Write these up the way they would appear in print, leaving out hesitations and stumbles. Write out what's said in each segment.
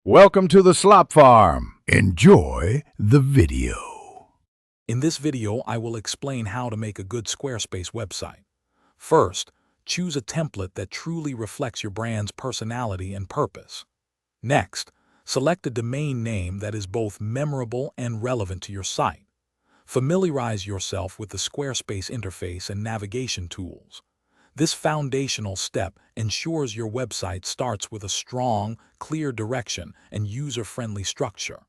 Welcome to the Slop Farm. Enjoy the video. In this video, I will explain how to make a good Squarespace website. First, choose a template that truly reflects your brand's personality and purpose. Next, select a domain name that is both memorable and relevant to your site. Familiarize yourself with the Squarespace interface and navigation tools. This foundational step ensures your website starts with a strong, clear direction and user-friendly structure.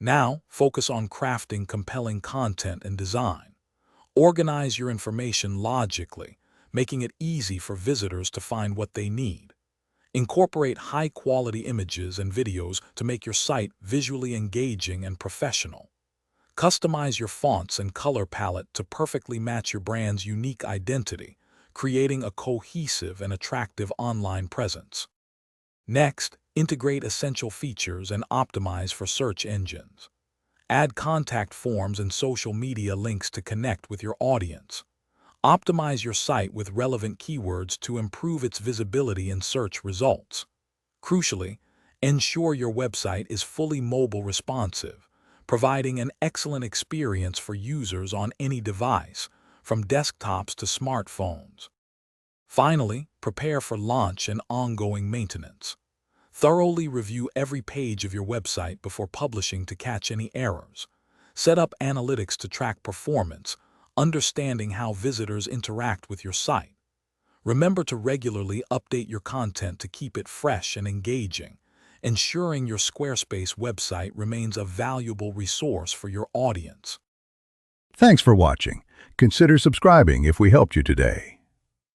Now, focus on crafting compelling content and design. Organize your information logically, making it easy for visitors to find what they need. Incorporate high-quality images and videos to make your site visually engaging and professional. Customize your fonts and color palette to perfectly match your brand's unique identity, creating a cohesive and attractive online presence. Next, integrate essential features and optimize for search engines. Add contact forms and social media links to connect with your audience. Optimize your site with relevant keywords to improve its visibility in search results. Crucially, ensure your website is fully mobile responsive, providing an excellent experience for users on any device, from desktops to smartphones. Finally, prepare for launch and ongoing maintenance. Thoroughly review every page of your website before publishing to catch any errors. Set up analytics to track performance, understanding how visitors interact with your site. Remember to regularly update your content to keep it fresh and engaging, ensuring your Squarespace website remains a valuable resource for your audience. Thanks for watching. Consider subscribing if we helped you today.